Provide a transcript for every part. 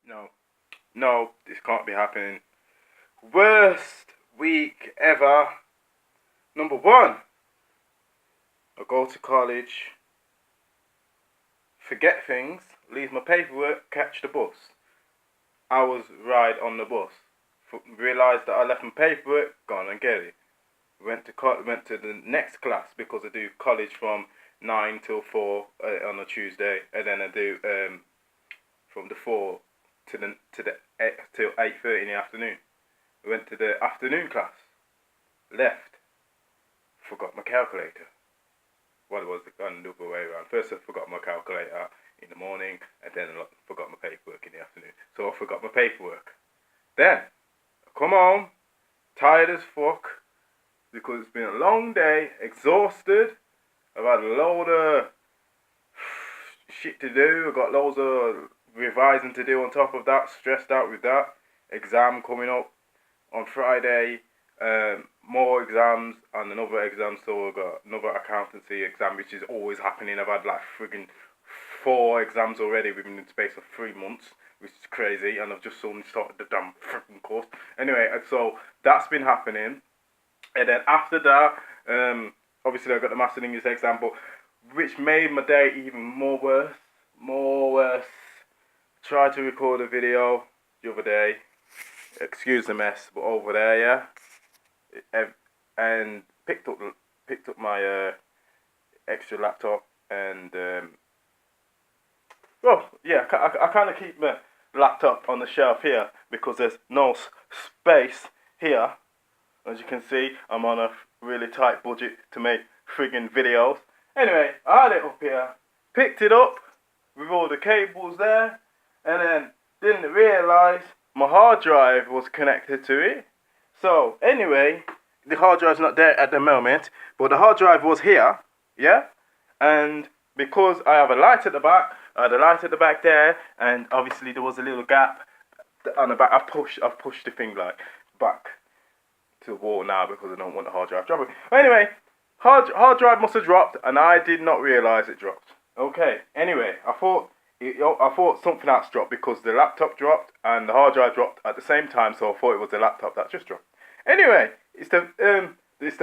No, no, this can't be happening. Worst week ever. Number one, I go to college, forget things, leave my paperwork, catch the bus. Hours ride on the bus. Realised that I left my paperwork, gone and get it. Went to the next class because I do college from 9 till 4 on a Tuesday, and then I do from the 4 to the 8 till 8:30 in the afternoon. Went to the afternoon class, left, forgot my calculator. Well, it was the other way around. First I forgot my calculator in the morning, and then I forgot my paperwork in the afternoon. So I forgot my paperwork. Then I come home, tired as fuck, because it's been a long day, exhausted. I've had a load of shit to do. I've got loads of revising to do on top of that, stressed out with that. Exam coming up on Friday, more exams and another exam, so I've got another accountancy exam, which is always happening. I've had like friggin' 4 exams already within the space of 3 months, which is crazy, and I've just only started the damn friggin' course. Anyway, so that's been happening, and then after that, obviously I got the Master English exam, but which made my day even more worse. Tried to record a video the other day. Excuse the mess, but over there, yeah, and picked up my extra laptop, and well, yeah, I kind of keep my laptop on the shelf here because there's no space here. As you can see, I'm on a really tight budget to make friggin' videos. Anyway, I had it up here, picked it up with all the cables there, and then didn't realise my hard drive was connected to it. So anyway, the hard drive's not there at the moment, but the hard drive was here, yeah? And because I have a light at the back, I had a light at the back there, and obviously there was a little gap on the back. I've pushed the thing like back to the wall now because I don't want the hard drive dropping. Anyway, hard drive must have dropped, and I did not realise it dropped. Okay, anyway, I thought something else dropped because the laptop dropped and the hard drive dropped at the same time, so I thought it was the laptop that just dropped. Anyway, it's the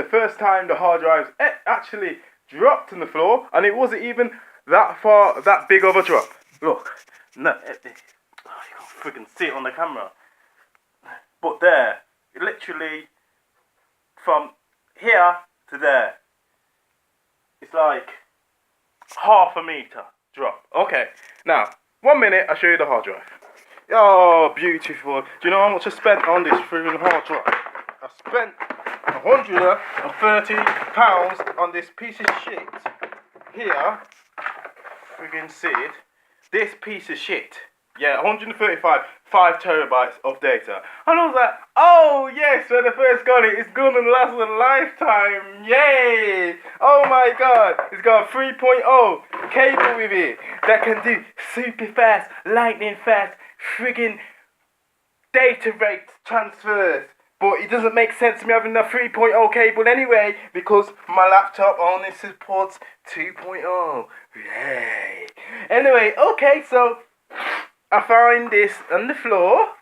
first time the hard drive actually dropped on the floor, and it wasn't even that big of a drop. Look, no, you can't freaking see it on the camera, but there, literally from here to there, it's like half a meter drop. Okay, now 1 minute I'll show you the hard drive. Oh, beautiful. Do you know how much I spent on this freaking hard drive? I spent £130 on this piece of shit here. Friggin' see it. This piece of shit. Yeah, 135, 5 terabytes of data. And I was like, oh yes, when I first got it, it's gonna last a lifetime. Yay! Oh my god, it's got a 3.0 cable with it that can do super fast, lightning fast, friggin' data rate transfers. But it doesn't make sense to me having a 3.0 cable anyway, because my laptop only supports 2.0. Yay! Anyway, okay, so I find this on the floor.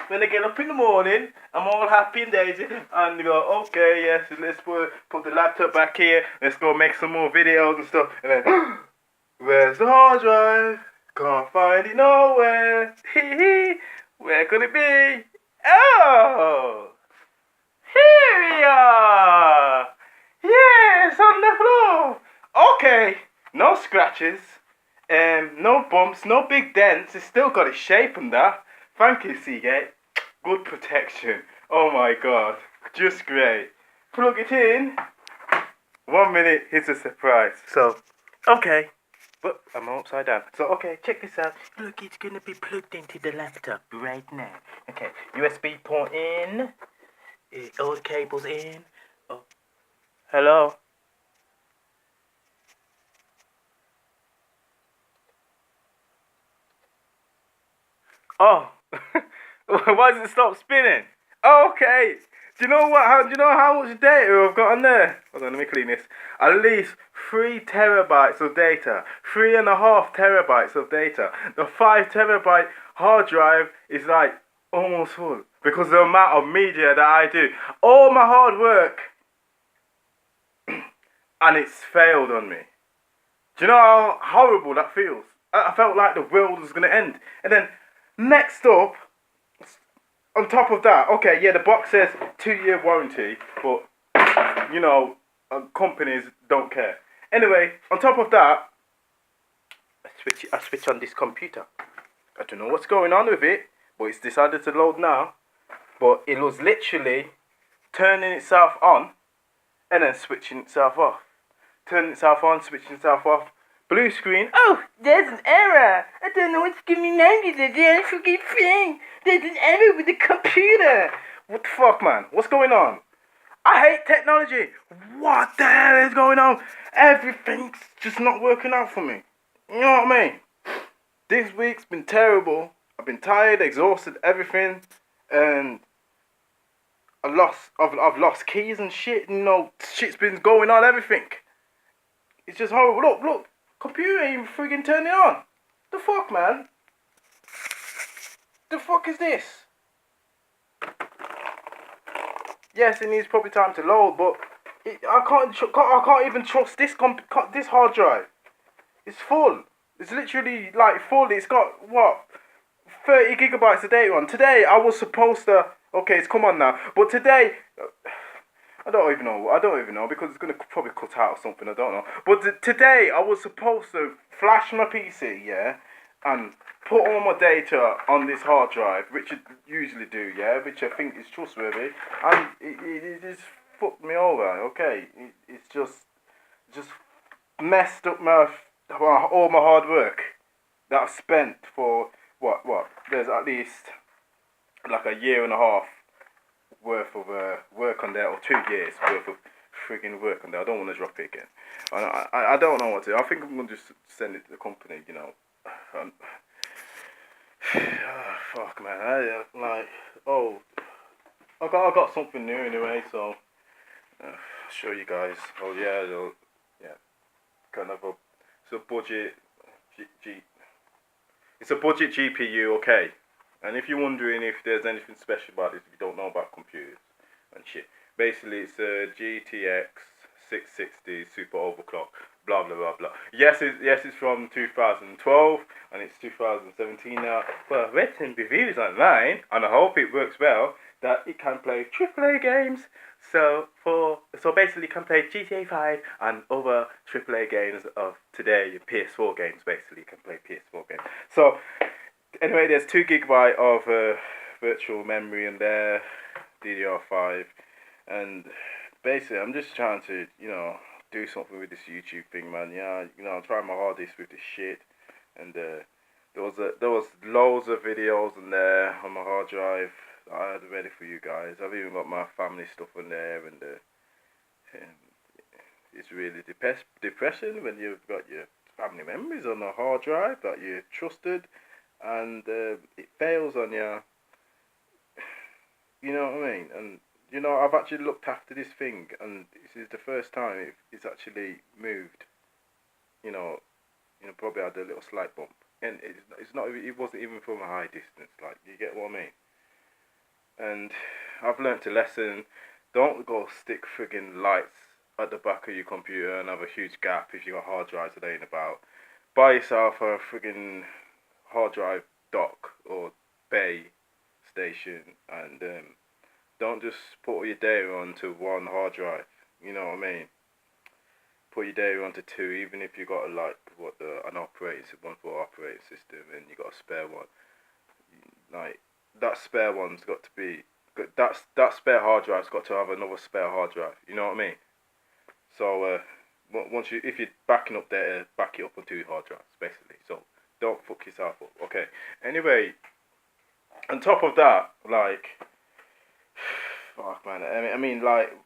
When I get up in the morning, I'm all happy and daisy, and I go, okay, yes, let's put the laptop back here, let's go make some more videos and stuff, and then, where's the hard drive? Can't find it nowhere. Where could it be? Oh! Here we are! Yes, on the floor! Okay, no scratches, no bumps, no big dents, it's still got its shape and that. Thank you, Seagate. Good protection. Oh my god, just great. Plug it in. 1 minute, it's a surprise. So, okay. But I'm upside down. So, okay, check this out. Look, it's gonna be plugged into the laptop right now. Okay, USB port in. All the cables in. Oh, hello? Oh, why does it stop spinning? Okay. Do you know what? Do you know how much data I've got on there? Hold on, let me clean this. At least 3 terabytes of data. 3.5 terabytes of data. The 5 terabyte hard drive is like almost full because the amount of media that I do, all my hard work, and it's failed on me. Do you know how horrible that feels? I felt like the world was gonna end. And then next up, on top of that, okay, yeah, the box says 2-year warranty, but you know, companies don't care. Anyway, on top of that, I switch on this computer. I don't know what's going on with it, but it's decided to load now. But it was literally turning itself on and then switching itself off. Turning itself on, switching itself off. Blue screen. Oh, there's an error. I don't know what's going on with the freaking thing. There's an error with the computer. What the fuck, man? What's going on? I hate technology. What the hell is going on? Everything's just not working out for me. You know what I mean? This week's been terrible. I've been tired, exhausted, everything, and I've lost keys and shit. You know, shit's been going on, everything. It's just horrible. Look, computer ain't even friggin' turning on. The fuck, man? The fuck is this? Yes, it needs probably time to load, but I can't even trust this this hard drive. It's full. It's literally like full. It's got what 30 gigabytes of data on. Today I was supposed to. Okay, it's come on now. But today, I don't even know because it's gonna probably cut out or something. I don't know. But today I was supposed to flash my PC, yeah, and put all my data on this hard drive, which I usually do, yeah, which I think is trustworthy, and it just fucked me over. Okay, it's just messed up all my hard work that I've spent for what? There's at least like a year and a half worth of work on there, or 2 years worth of frigging work on there. I don't want to drop it again. I don't know what to do. I think I'm gonna just send it to the company. You know. Fuck, man. I got something new anyway, so I'll show you guys. Oh yeah, kind of it's a budget it's a budget GPU, okay. And if you're wondering if there's anything special about this, if you don't know about computers and shit, basically it's a GTX 660 super overclock, blah blah blah blah. Yes, it's from 2012 and it's 2017 now. But I've read some reviews online, and I hope it works well, that it can play AAA games. So basically, you can play GTA 5 and other AAA games of today, PS4 games. Basically, you can play PS4 games. So anyway, there's 2 gigabyte of virtual memory in there, DDR5, and basically, I'm just trying to, you know, do something with this YouTube thing, man. Yeah, you know, I'm trying my hardest with this shit, and there was loads of videos in there on my hard drive that I had ready for you guys. I've even got my family stuff in there, and it's really depressing when you've got your family memories on a hard drive that you trusted, and it fails on you. You know what I mean? And you know, I've actually looked after this thing, and this is the first time it's actually moved. You know, probably had a little slight bump, and it wasn't even from a high distance. Like, you get what I mean? And I've learnt a lesson. Don't go stick friggin' lights at the back of your computer and have a huge gap if you got hard drives that ain't about. Buy yourself a friggin' hard drive dock or bay station, and don't just put all your data onto one hard drive. You know what I mean? Put your data onto 2, even if you got an operating operating system, and you got a spare one. Like, that spare one's got to be that spare hard drive's got to have another spare hard drive. You know what I mean? So if you're backing up data, back it up on 2 hard drives, basically. So don't fuck yourself up. Okay. Anyway, on top of that, like, fuck, man. I mean, like,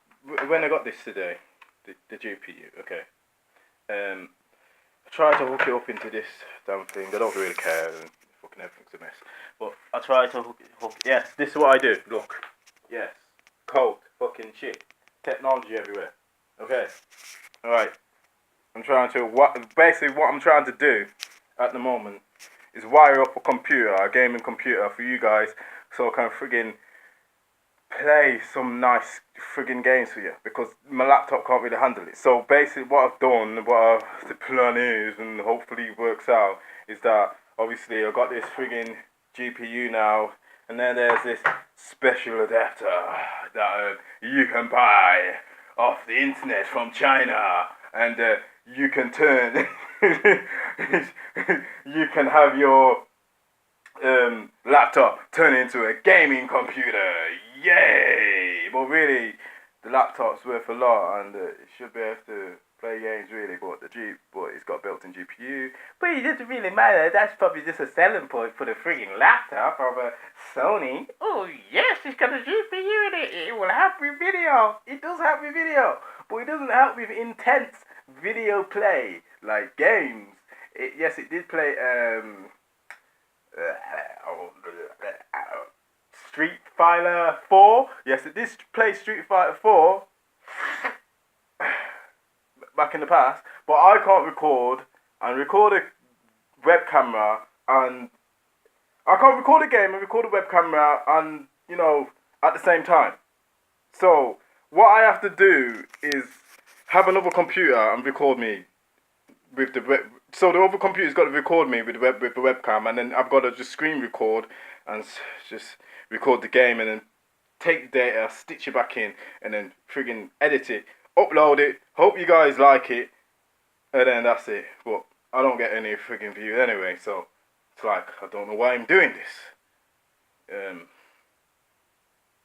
when I got this today, the GPU, okay. I tried to hook it up into this damn thing. I don't really care, and fucking everything's a mess. But I tried to hook. Yes, this is what I do. Look, yes, code, fucking shit, technology everywhere. Okay, all right. Basically what I'm trying to do at the moment is wire up a computer, a gaming computer for you guys, so I can friggin' play some nice friggin' games for you, because my laptop can't really handle it. So basically what I've done, the plan is, and hopefully it works out, is that obviously I've got this friggin' GPU now, and then there's this special adapter that you can buy off the internet from China, and you can turn, you can have your laptop turn into a gaming computer. Yay! But really, the laptop's worth a lot, and it should be able to play games really. But it's got built-in GPU. But it doesn't really matter. That's probably just a selling point for the freaking laptop of a Sony. Oh yes, it's got a GPU in it. It will help with video. It does help with video, but it doesn't help with intense video play like games. Yes, it did play Street Fighter 4. Yes, it did play Street Fighter 4 back in the past, but I can't record a web camera, and I can't record a game and record a web camera, and at the same time. So what I have to do is have another computer and record me with the web. So the other computer's got to record me with the webcam, and then I've got to just screen record and just record the game, and then take the data, stitch it back in, and then friggin' edit it, upload it, hope you guys like it, and then that's it. But I don't get any friggin' views anyway, so it's like, I don't know why I'm doing this.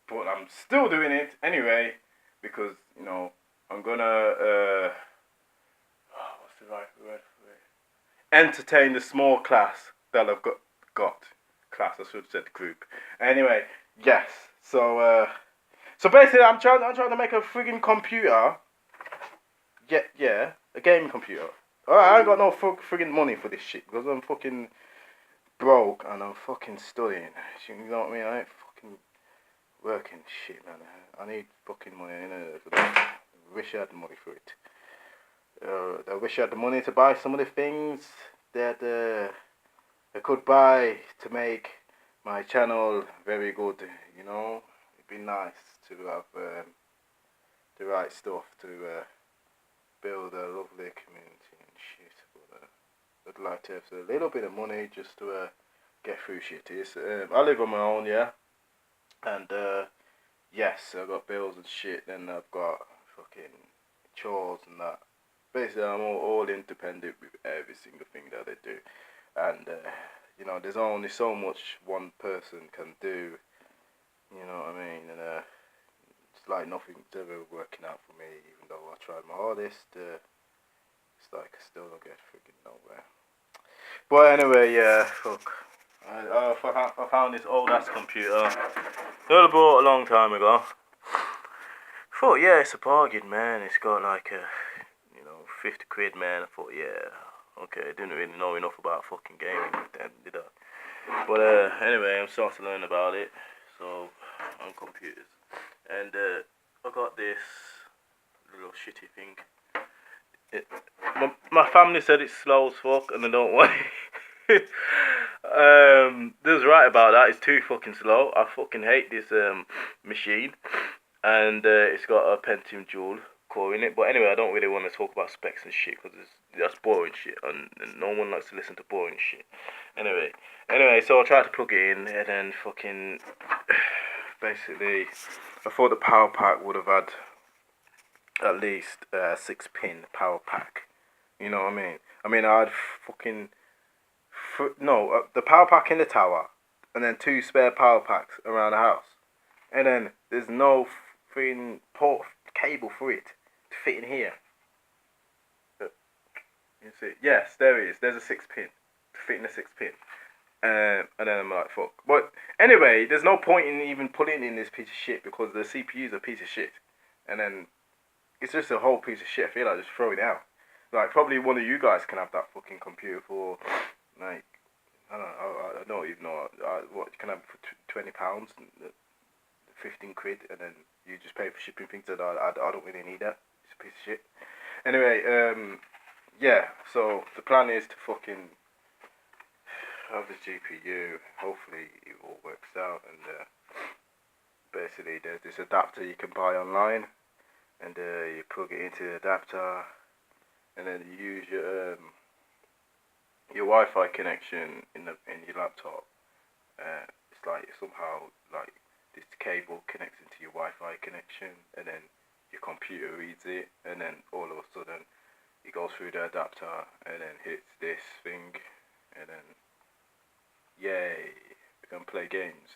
But I'm still doing it anyway, because, I'm gonna, what's the right word for it? Entertain the small class that I've got. Class, I should have said group. Anyway, yes. So basically, I'm trying to make a friggin' computer. Yeah, a gaming computer. Alright, I ain't got no friggin' money for this shit, because I'm fucking broke and I'm fucking studying. You know what I mean? I ain't fucking working shit, man. I need fucking money for that. I wish I had the money for it. I wish I had the money to buy some of the things that I could buy to make my channel very good. It'd be nice to have the right stuff to build a lovely community and shit. But I'd like to have a little bit of money just to get through shit. I live on my own, yeah, and yes, I've got bills and shit. Then I've got fucking chores and that. Basically, I'm all independent with every single thing that I do, and there's only so much one person can do. You know what I mean? And it's like nothing's ever working out for me, even though I tried my hardest. It's like I still don't get freaking nowhere. But anyway, yeah, fuck. I found this old ass computer. I bought a long time ago. Thought, yeah, it's a bargain, man. It's got like a 50 quid, man. I thought, yeah, okay, I didn't really know enough about fucking gaming then, did I? But anyway, I'm starting to learn about it, so on computers. And I got this little shitty thing. My family said it's slow as fuck, and I don't want it. There's right about that. It's too fucking slow. I fucking hate this machine, and it's got a Pentium Dual core in it. But anyway, I don't really want to talk about specs and shit, because that's boring shit, and no one likes to listen to boring shit. Anyway, so I tried to plug it in, and then fucking basically, I thought the power pack would have had at least a 6-pin power pack. You know what I mean? I had fucking the power pack in the tower, and then 2 spare power packs around the house, and then there's no freaking port cable for it to fit in here. You see? Yes, there it is. There's a 6-pin to fit in a 6-pin. And then I'm like, fuck. But anyway, there's no point in even putting in this piece of shit, because the CPU's a piece of shit. And then it's just a whole piece of shit. I feel like just throw it out. Like, probably one of you guys can have that fucking computer for, like, I don't even know, what you can have for £20, 15 quid, and then you just pay for shipping things that I don't really need that. It's a piece of shit. Anyway, yeah, so the plan is to fucking have the GPU. Hopefully it all works out. And basically, there's this adapter you can buy online, and you plug it into the adapter, and then you use your Wi-Fi connection in your laptop. It's like somehow like this cable connects into your Wi-Fi connection, and then your computer reads it, and then all of a sudden it goes through the adapter, and then hits this thing, and then yay, we can play games.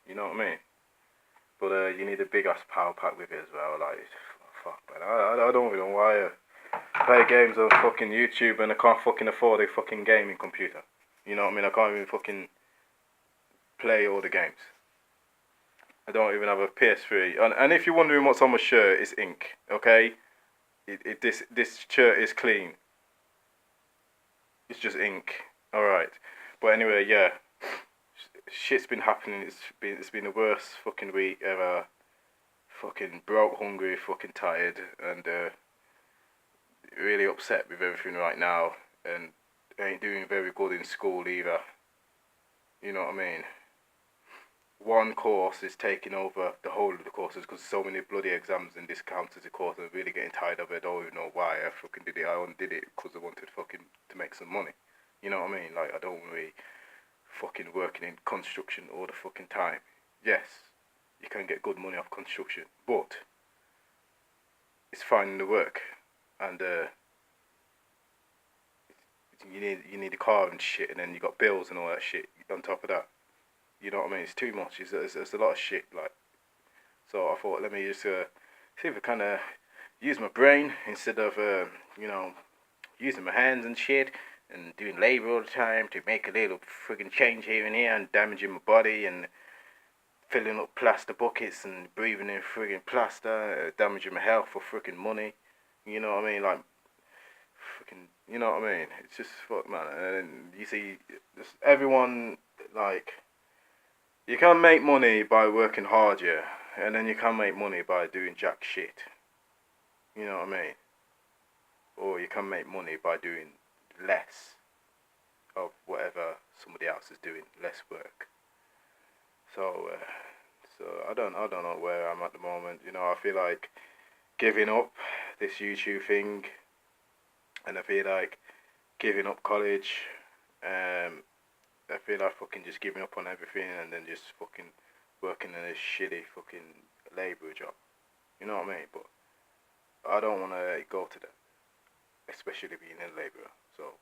You know what I mean? But you need a big ass power pack with it as well. Like, fuck, man. I don't even know why I play games on fucking YouTube and I can't fucking afford a fucking gaming computer. You know what I mean? I can't even fucking play all the games. I don't even have a PS3. And if you're wondering what's on my shirt, it's ink. Okay? This shirt is clean. It's just ink. All right. But anyway, yeah. Shit's been happening. It's been the worst fucking week ever. Fucking broke, hungry, fucking tired, and really upset with everything right now. And ain't doing very good in school either. You know what I mean? One course is taking over the whole of the courses because so many bloody exams and this counts as a course. I'm really getting tired of it. I don't even know why I fucking did it. I only did it because I wanted fucking to make some money. You know what I mean? Like, I don't really fucking working in construction all the fucking time. Yes, you can get good money off construction, but it's finding the work, and you need a car and shit, and then you got bills and all that shit on top of that. You know what I mean? It's too much. It's a lot of shit. Like, so I thought, let me just see if I kind of use my brain instead of using my hands and shit, and doing labour all the time to make a little friggin' change here and here and damaging my body and filling up plaster buckets and breathing in friggin' plaster, damaging my health for friggin' money. You know what I mean? Like, friggin', you know what I mean? It's just fuck, man. And you see, just everyone, like, you can make money by working hard, yeah, and then you can make money by doing jack shit. You know what I mean? Or you can make money by doing less of whatever somebody else is doing, less work. So I don't know where I'm at the moment. You know, I feel like giving up this YouTube thing, and I feel like giving up college. I feel like fucking just giving up on everything and then just fucking working in a shitty fucking labour job. You know what I mean? But I don't want to go to that, especially being a labourer. So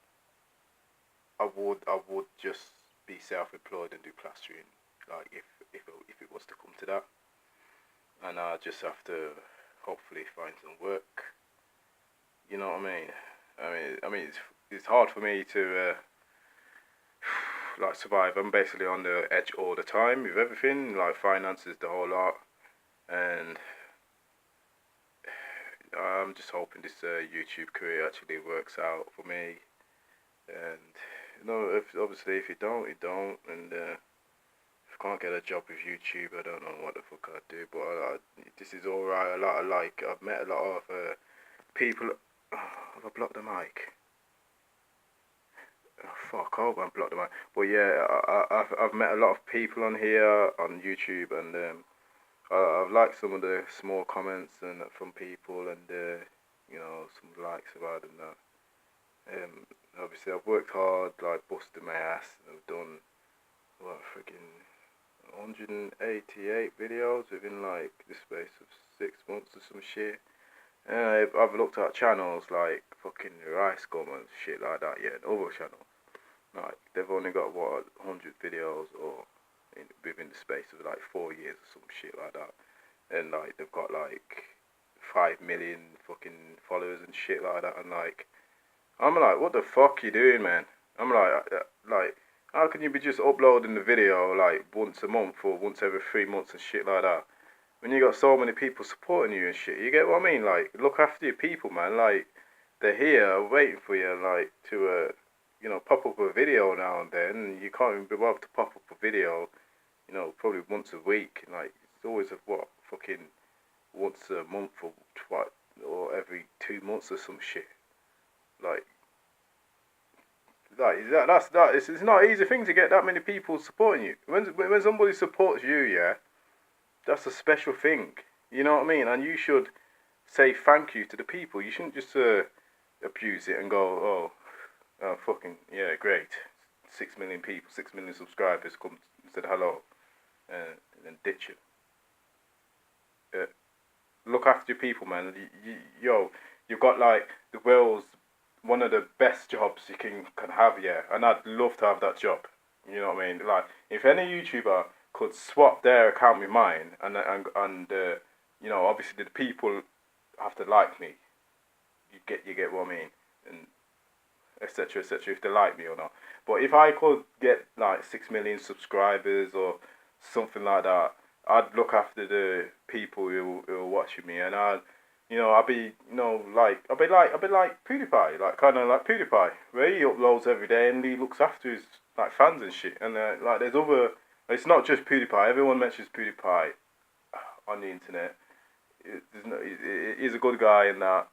I would just be self-employed and do plastering, like if it was to come to that, and I just have to hopefully find some work. You know what I mean? I mean it's hard for me to like survive. I'm basically on the edge all the time with everything, like finances, the whole lot, and I'm just hoping this YouTube career actually works out for me. And you know, if you don't, you don't. And if I can't get a job with YouTube, I don't know what the fuck I'd do. But this is alright. I've met a lot of people. Have I blocked the mic? Oh, fuck, I hope I blocked the mic. But yeah, I've met a lot of people on here on YouTube, and I've liked some of the small comments and from people, and you know, some likes about them that. Obviously I've worked hard, like busted my ass. I've done what freaking 188 videos within like the space of 6 months or some shit. And I've looked at channels like fucking Rice Gum and shit like that, yeah, and other channels. Like, they've only got what, 100 videos or within the space of like 4 years or some shit like that. And like they've got like 5 million fucking followers and shit like that, and like I'm like, what the fuck you doing, man? I'm like, how can you be just uploading the video like once a month or once every 3 months and shit like that? When you got so many people supporting you and shit, you get what I mean? Like, look after your people, man. Like, they're here waiting for you, like, to, you know, pop up a video now and then. You can't even be able to pop up a video, you know, probably once a week. Like, it's always fucking once a month or twice or every 2 months or some shit. Like, It's not an easy thing to get that many people supporting you. When somebody supports you, yeah, that's a special thing. You know what I mean? And you should say thank you to the people. You shouldn't just abuse it and go, oh, fucking yeah, great, 6 million people, 6 million subscribers come and said hello, and then ditch you. Look after your people, man. You've got like the world's one of the best jobs you can have, yeah. And I'd love to have that job. You know what I mean? Like, if any YouTuber could swap their account with mine, and obviously the people have to like me. You get what I mean, and etc. etc. If they like me or not. But if I could get like 6 million subscribers or something like that, I'd look after the people who are watching me, and I'll be I'll be like PewDiePie, like kind of like PewDiePie, where he uploads every day and he looks after his like fans and shit. And like there's other, it's not just PewDiePie. Everyone mentions PewDiePie on the internet. He's a good guy in that.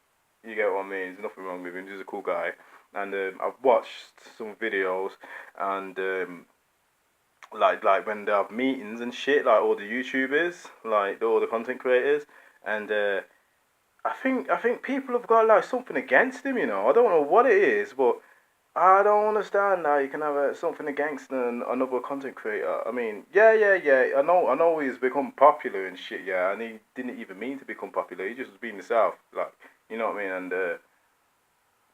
You get what I mean? There's nothing wrong with him. He's a cool guy. And I've watched some videos and like when they have meetings and shit, like all the YouTubers, like all the content creators, and I think people have got like something against him. I don't know what it is, but I don't understand how you can have something against another content creator. I mean, yeah. I know he's become popular and shit, yeah, and he didn't even mean to become popular. He just was being himself, like, you know what I mean. And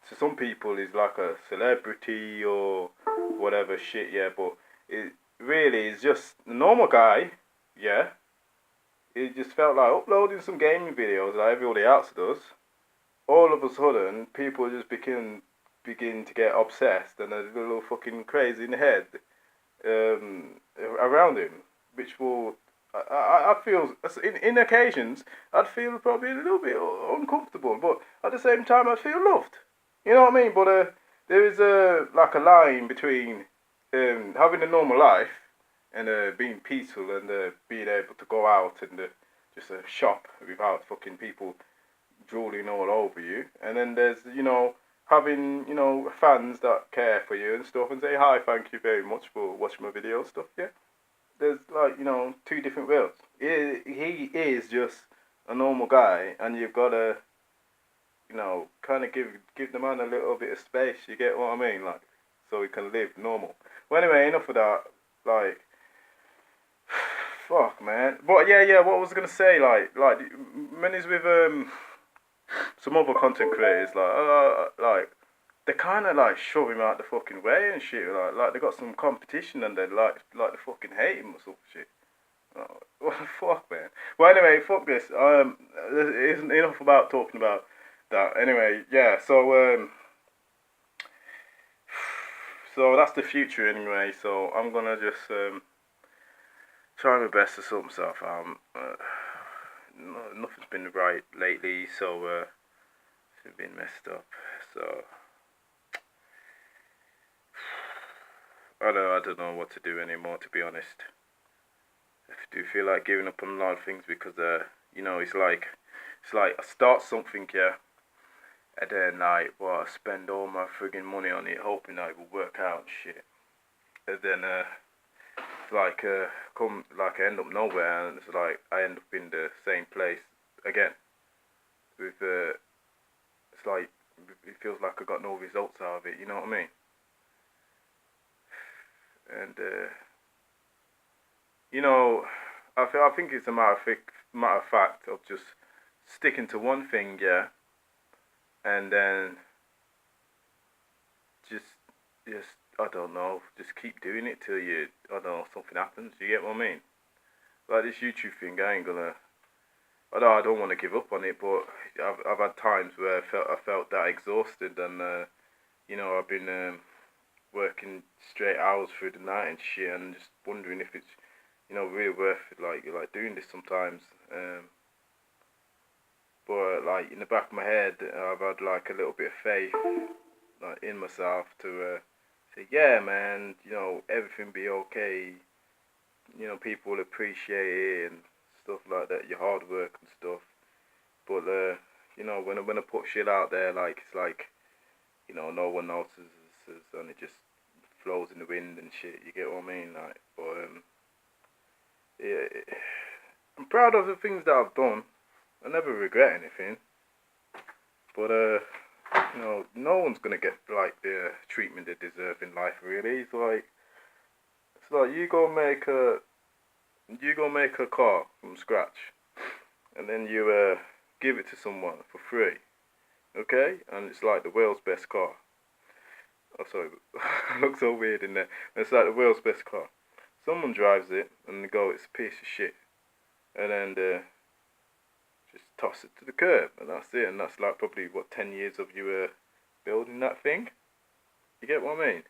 to some people, he's like a celebrity or whatever shit, yeah. But it really is just a normal guy, yeah. It just felt like uploading some gaming videos like everybody else does. All of a sudden, people just begin to get obsessed and a little fucking crazy in the head around him, which will I feel in occasions I'd feel probably a little bit uncomfortable, but at the same time I feel loved. You know what I mean? But there is like a line between having a normal life and being peaceful and being able to go out and just shop without fucking people drooling all over you. And then there's, having, fans that care for you and stuff and say, hi, thank you very much for watching my video stuff, yeah. There's like, two different worlds. He is just a normal guy and you've got to, kind of give the man a little bit of space, you get what I mean? Like, so he can live normal. Well, anyway, enough of that. Like, fuck, man. But yeah, what I was gonna say, like, when he's with some other content creators, like they kind of like shove him out the fucking way and shit. Like they got some competition and they like they fucking hate him or some shit. Oh, what the fuck, man. Well, anyway, fuck this. It isn't enough about talking about that. Anyway, yeah. So that's the future anyway. So I'm gonna just try my best to sort myself out. Nothing's been right lately, so it's been messed up. So I don't know what to do anymore, to be honest. I do feel like giving up on a lot of things because it's like I start something, yeah, and then like I spend all my friggin' money on it, hoping that it will work out and shit, and then it's like I end up nowhere, and it's like I end up in the same place again. With it's like it feels like I got no results out of it. You know what I mean? And I think it's a matter of fact of just sticking to one thing, yeah, and then just I don't know, just keep doing it till something happens. You get what I mean? Like this YouTube thing, I don't want to give up on it, but I've had times where I felt that exhausted, and I've been working straight hours through the night and shit, and just wondering if it's really worth it, like doing this sometimes. But like in the back of my head, I've had like a little bit of faith, like in myself to say, yeah, man, everything be okay. People will appreciate it and stuff like that, your hard work and stuff. But when I put shit out there, like it's like no one notices answers, and it just flows in the wind and shit. You get what I mean? Like, but yeah, I'm proud of the things that I've done. I never regret anything. But no one's gonna get like the treatment they deserve in life. Really, it's like you go make a car from scratch, and then you give it to someone for free. Okay, and it's like the world's best car. Oh, sorry, it looks so weird in there. It's like the world's best car. Someone drives it and they go, it's a piece of shit, and then just toss it to the curb, and that's it. And that's like probably what 10 years of you building that thing. You get what I mean?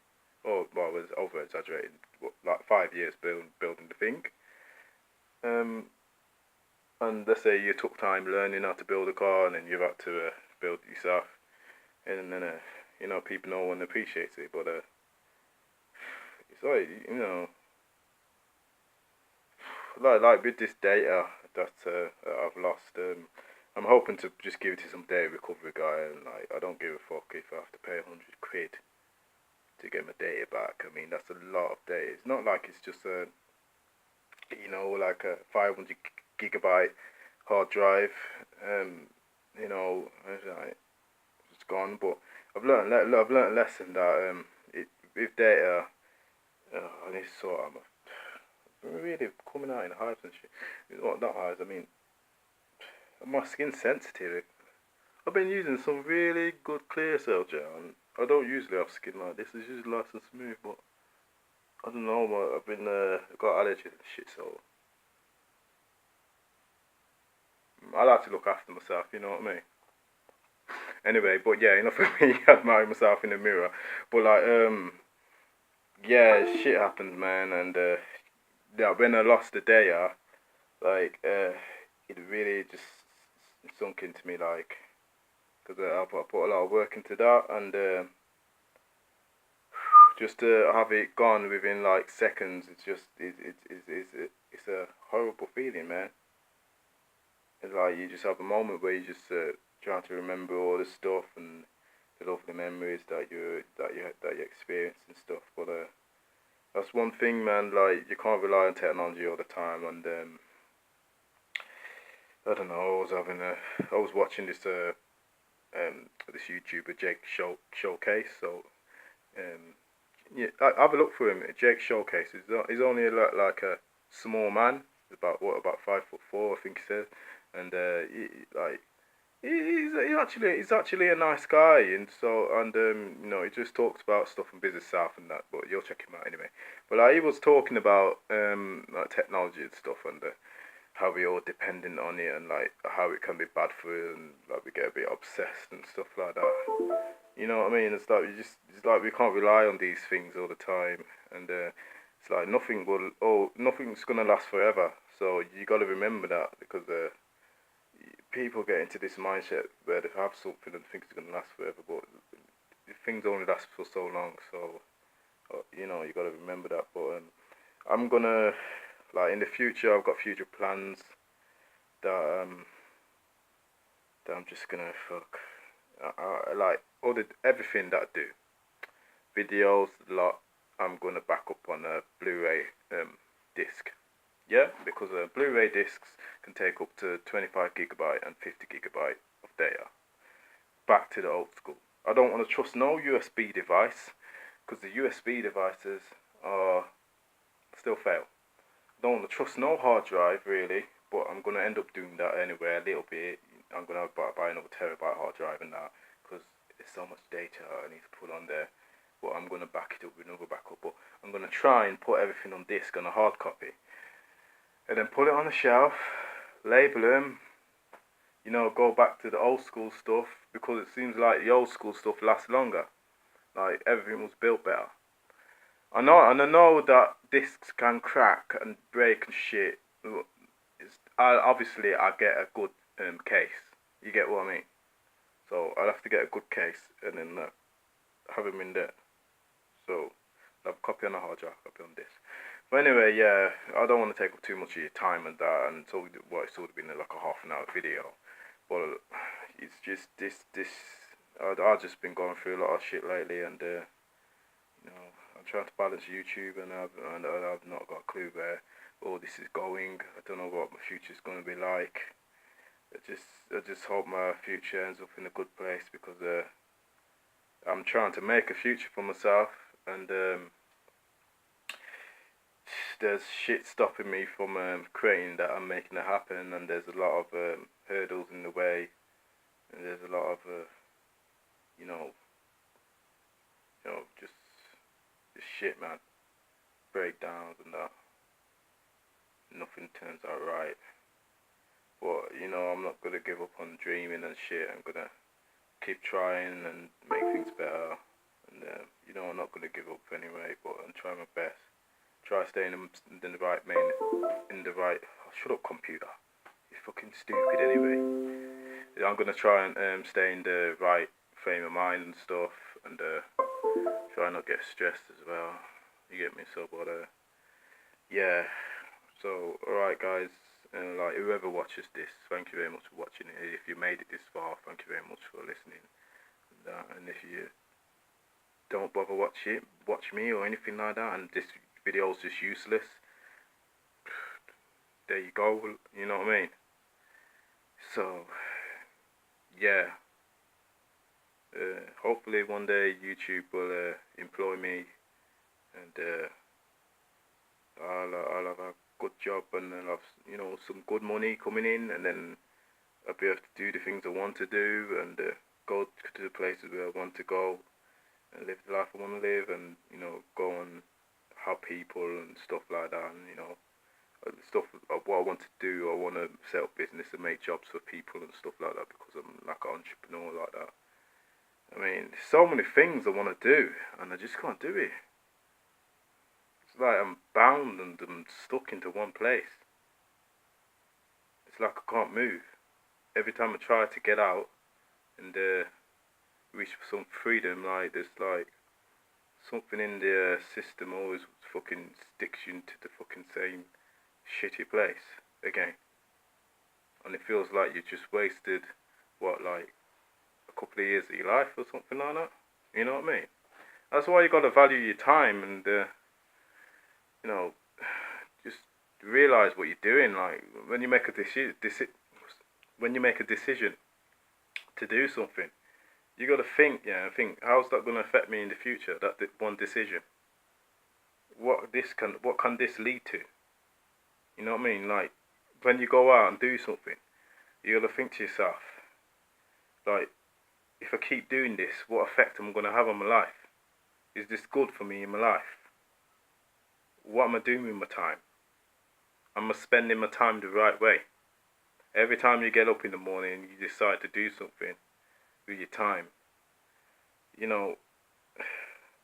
Or well, it was over exaggerated. What, like 5 years building the thing. And let's say you took time learning how to build a car, and then you've had to build it yourself, and then people no one appreciates it, but it's like like with this data that I've lost, I'm hoping to just give it to some data recovery guy, and like I don't give a fuck if I have to pay 100 quid to get my data back. I mean, that's a lot of data. It's not like it's just like a 500 gigabyte hard drive, it's gone. But I've learned a lesson that with data, I need to sort out really coming out in hives and shit. Well, not hives. I mean, my skin's sensitive. I've been using some really good clear cell gel, and I don't usually have skin like this. It's usually nice and smooth, but I don't know. I've been got allergies and shit, so I like to look after myself. You know what I mean? Anyway, but yeah, enough of me admiring myself in the mirror. But like, yeah, shit happens, man, and yeah, when I lost the data, like, it really just sunk into me, like, because I put a lot of work into that, and just to have it gone within like seconds, it's a horrible feeling, man. It's like you just have a moment where you just trying to remember all the stuff and the lovely memories that you experienced and stuff. But that's one thing, man. Like you can't rely on technology all the time. And I don't know. I was watching this this YouTuber Jake Showcase. So yeah, have a look for him. Jake Showcase. He's only like a small man. He's about 5'4", I think he says, and he's actually a nice guy, and so he just talks about stuff from Business South and that. But you'll check him out anyway. But like, he was talking about like technology and stuff, and how we all dependent on it, and like how it can be bad for you, and like we get a bit obsessed and stuff like that. You know what I mean? It's like we can't rely on these things all the time, and it's like nothing's gonna last forever. So you got to remember that, because people get into this mindset where they have something and think it's gonna last forever, but things only last for so long. So you got to remember that. But I'm gonna, like, in the future, I've got future plans that that I'm just gonna fuck. Like everything that I do, videos, lot, I'm gonna back up on a Blu-ray disc. Yeah, because Blu-ray discs can take up to 25 gigabyte and 50 gigabyte of data. Back to the old school. I don't want to trust no USB device, because the USB devices are still fail. I don't want to trust no hard drive really, but I'm gonna end up doing that anyway a little bit. I'm gonna buy another terabyte hard drive and that, because there's so much data I need to put on there. But I'm gonna back it up with another backup. But I'm gonna try and put everything on disc on a hard copy, and then put it on the shelf, label them. Go back to the old school stuff, because it seems like the old school stuff lasts longer. Like everything was built better. I know that discs can crack and break and shit. Obviously I get a good case. You get what I mean? So I'll have to get a good case and then have them in there. So I'll have a copy on a hard drive, copy on disc. But anyway, yeah, I don't want to take up too much of your time and that, and it's sort of been like a half an hour video. But it's just this. I've just been going through a lot of shit lately, and You know, I'm trying to balance YouTube, and I've not got a clue where all this is going. I don't know what my future's going to be like. I just hope my future ends up in a good place, because I'm trying to make a future for myself, and there's shit stopping me from creating that and making it happen, and there's a lot of hurdles in the way, and there's a lot of you know, just shit, man, breakdowns and that. Nothing turns out right, but I'm not gonna give up on dreaming and shit. I'm gonna keep trying and make things better, and I'm not gonna give up anyway. But I'm trying my best. Try staying in the right shut up, computer. You're fucking stupid anyway. I'm gonna try and stay in the right frame of mind and stuff, and try not get stressed as well. You get me? So, but yeah. So, alright, guys. Like, whoever watches this, thank you very much for watching it. If you made it this far, thank you very much for listening. And if you don't bother watch me or anything like that, and this video is just useless, there you go. You know what I mean? So, yeah. Hopefully one day YouTube will employ me, and I'll have a good job, and I'll have some good money coming in, and then I'll be able to do the things I want to do, and go to the places where I want to go, and live the life I want to live, and go and help people and stuff like that, and stuff what I want to do. I want to set up business and make jobs for people and stuff like that, because I'm like an entrepreneur like that. I mean, there's so many things I want to do, and I just can't do it. It's like I'm bound and I'm stuck into one place. It's like I can't move. Every time I try to get out and reach for some freedom, like there's like something in the system always fucking sticks you into the fucking same shitty place again. And it feels like you just wasted, like a couple of years of your life or something like that. You know what I mean? That's why you gotta value your time, and just realize what you're doing. Like when you make a decision to do something, you gotta think, how's that gonna affect me in the future? That one decision. What can this lead to? You know what I mean? Like when you go out and do something, you gotta think to yourself, like, if I keep doing this, what effect am I gonna have on my life? Is this good for me in my life? What am I doing with my time? Am I spending my time the right way? Every time you get up in the morning and you decide to do something with your time,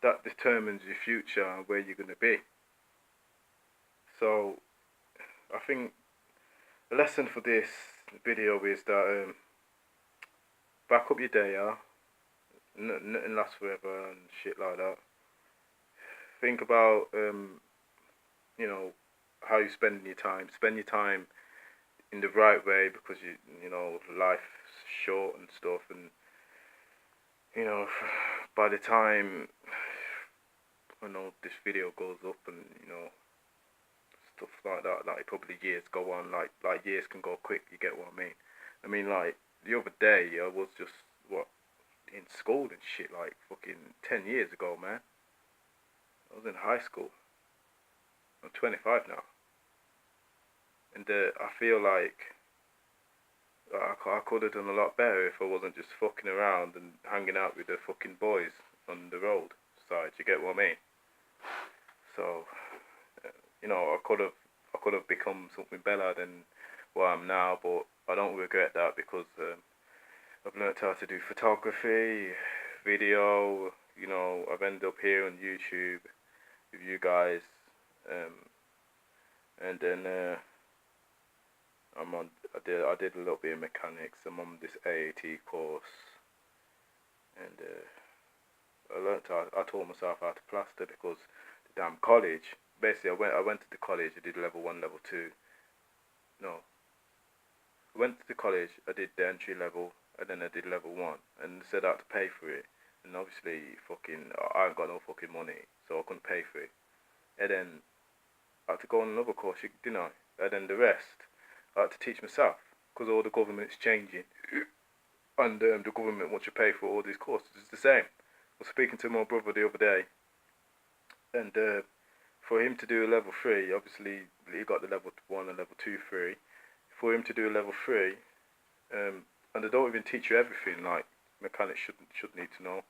that determines your future and where you're going to be. So, I think the lesson for this video is that back up your day, nothing lasts forever and shit like that. Think about how you spend your time. Spend your time in the right way, because life's short and stuff, and by the time this video goes up, and stuff like that, like probably years go on, like years can go quick. You get what I mean? I mean, like the other day I was just in school and shit, like fucking 10 years ago, man. I was in high school. I'm 25 now. And I feel like I could have done a lot better if I wasn't just fucking around and hanging out with the fucking boys on the road side. You get what I mean? So, I could have become something better than what I am now, but I don't regret that, because I've learnt how to do photography, video. I've ended up here on YouTube with you guys, and then I did a little bit of mechanics. I'm on this AAT course, and I taught myself how to plaster, because the damn college. Basically, I went to the college. I did level 1, level 2. No, I went to the college. I did the entry level, and then I did level 1, and said I had to pay for it. and obviously fucking I ain't got no fucking money, so I couldn't pay for it. And then I had to go on another course, you know, and then the rest I had to teach myself because all the government's changing, and the government wants you to pay for all these courses. It's the same. I was speaking to my brother the other day, and for him to do a level 3, obviously he got the level 1 and level 2, 3. For him to do a level 3, and they don't even teach you everything. Like mechanics should need to know.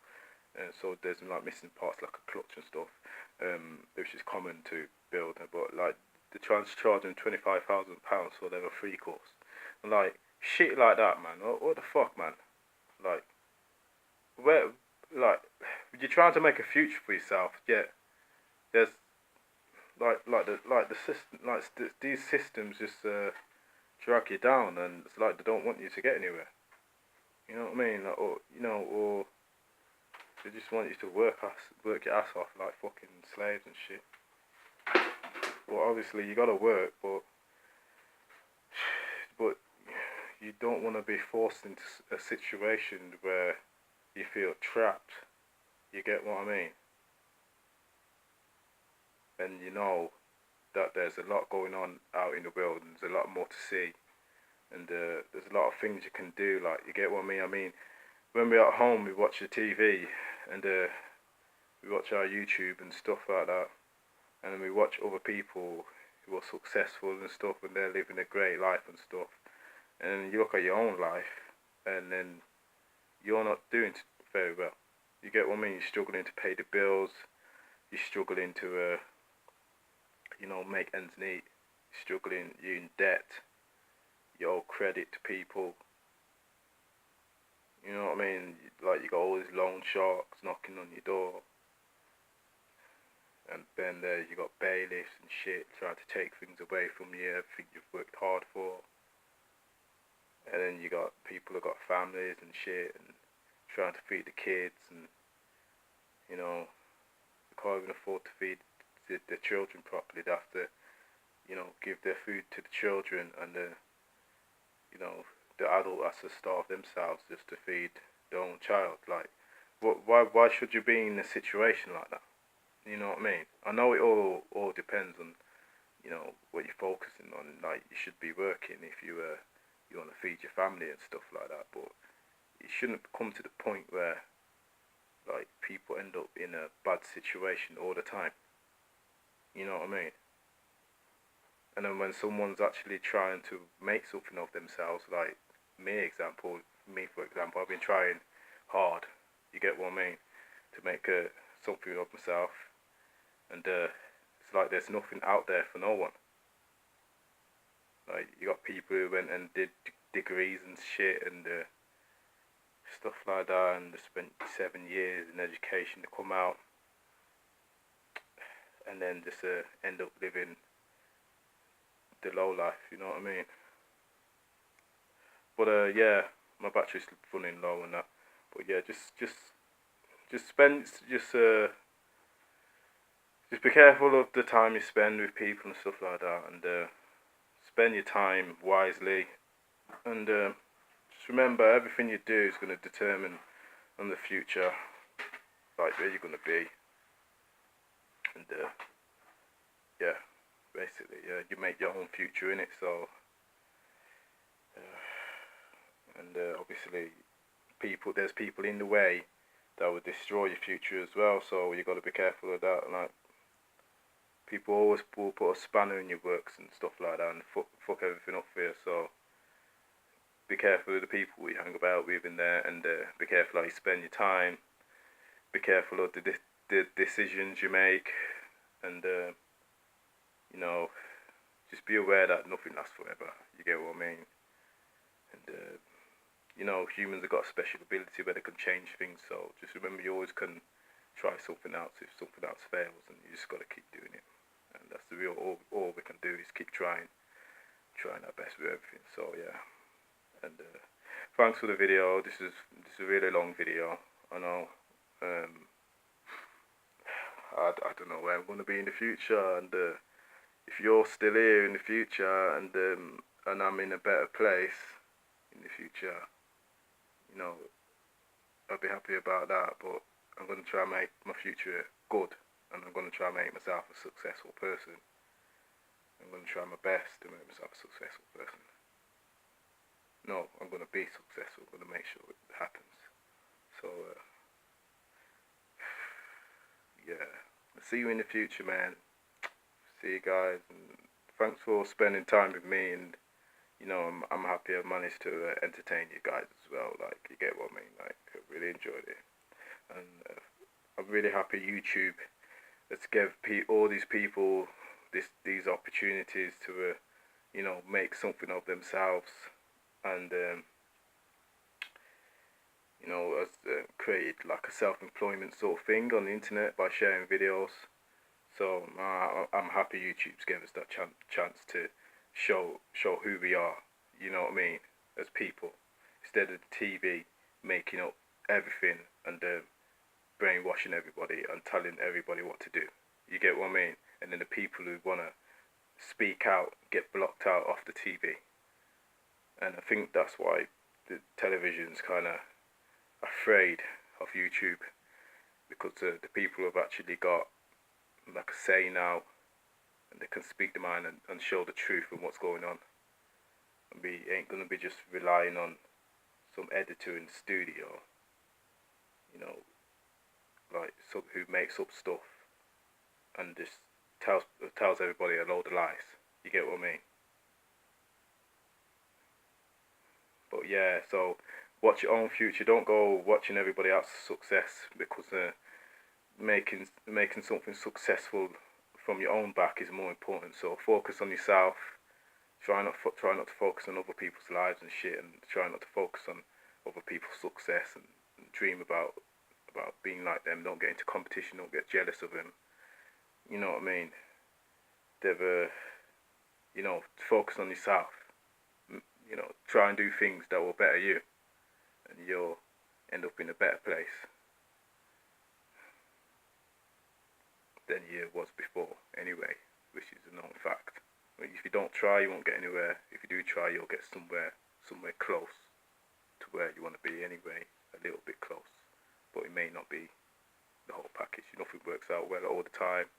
So there's like missing parts like a clutch and stuff, which is common to build. But like they're trying to charge them £25,000 for level 3 course, and like shit like that, man. What the fuck, man? Like where, like you're trying to make a future for yourself, yet there's the system, these systems just drag you down, and it's like they don't want you to get anywhere. You know what I mean? Like, or they just want you to work your ass off like fucking slaves and shit. Well, obviously you gotta work, but you don't want to be forced into a situation where you feel trapped. You get what I mean? And you know that there's a lot going on out in the world, and there's a lot more to see, and there's a lot of things you can do. Like, you get what I mean? I mean, when we're at home, we watch the TV, and we watch our YouTube and stuff like that, and then we watch other people who are successful and stuff, and they're living a great life and stuff, and then you look at your own life, and then you're not doing very well. You get what I mean? You're struggling to pay the bills, you're struggling to make ends meet, you're struggling, you're in debt, you owe credit to people. You know what I mean? Like, you got all these loan sharks knocking on your door, and then you got bailiffs and shit trying to take things away from you, everything you've worked hard for. And then you got people who got families and shit, and trying to feed the kids, and they can't even afford to feed the children properly. They have to, give their food to the children, and the adult has to starve themselves just to feed their own child. Like, why should you be in a situation like that? You know what I mean? I know it all depends on, what you're focusing on. Like, you should be working if you want to feed your family and stuff like that, but it shouldn't come to the point where, like, people end up in a bad situation all the time. You know what I mean? And then when someone's actually trying to make something of themselves, like me for example, I've been trying hard, you get what I mean, to make something of myself, and it's like there's nothing out there for no one. Like, you got people who went and did degrees and shit, and stuff like that, and they spent 7 years in education to come out, and then just end up living the low life, you know what I mean? But yeah, my battery's running low and that. But yeah, just be careful of the time you spend with people and stuff like that, and spend your time wisely, and just remember, everything you do is going to determine on the future, like where you're going to be, and yeah, basically, yeah, you make your own future in it. So, and obviously, there's people in the way that will destroy your future as well. So you got to be careful of that. Like, people always will put a spanner in your works and stuff like that, and fuck everything up for you. So be careful of the people you hang about with in there, and be careful how you spend your time. Be careful of the decisions you make, and just be aware that nothing lasts forever. You get what I mean? And humans have got a special ability where they can change things. So just remember, you always can try something else if something else fails, and you just got to keep doing it. And that's the real all we can do is keep trying our best with everything. So yeah, and thanks for the video. This is a really long video. I know. I don't know where I'm going to be in the future, and if you're still here in the future, and I'm in a better place in the future, I'd be happy about that. But I'm gonna try and make my future good, and I'm gonna try and make myself a successful person. I'm gonna try my best to make myself a successful person. No, I'm gonna be successful. I'm gonna make sure it happens. So yeah, I'll see you in the future, man. See you guys, and thanks for spending time with me. And you know, I'm happy I've managed to entertain you guys as well. Like, you get what I mean? Like, I really enjoyed it, and I'm really happy YouTube has give all these people these opportunities to you know, make something of themselves, and you know, has created like a self-employment sort of thing on the internet by sharing videos. So I'm happy YouTube's given us that chance to show who we are. You know what I mean? As people, instead of the TV making up everything and brainwashing everybody and telling everybody what to do. You get what I mean? And then the people who wanna speak out get blocked out off the TV. And I think that's why the television's kind of afraid of YouTube, because the people have actually got like a say now, and they can speak their mind and show the truth and what's going on. And we ain't gonna be just relying on some editor in the studio, you know, like some who makes up stuff and just tells everybody a load of lies. You get what I mean? But yeah, so watch your own future. Don't go watching everybody else's success, because making something successful from your own back is more important. So focus on yourself. Try not to focus on other people's lives and shit, and try not to focus on other people's success, and dream about being like them. Don't get into competition. Don't get jealous of them. You know what I mean? They've you know, focus on yourself. You know, try and do things that will better you, and you'll end up in a better place than you was before anyway, which is a known fact. I mean, if you don't try, you won't get anywhere. If you do try, you'll get somewhere close to where you want to be anyway, a little bit close. But it may not be the whole package. Nothing works out well all the time.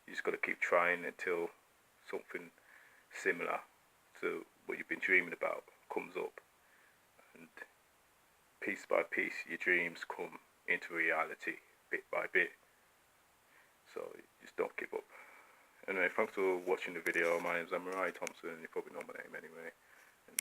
You just got to keep trying until something similar to what you've been dreaming about comes up, and piece by piece your dreams come into reality bit by bit. So just don't give up. Anyway, thanks for watching the video. My name's Amarai Thompson. You probably know my name anyway. And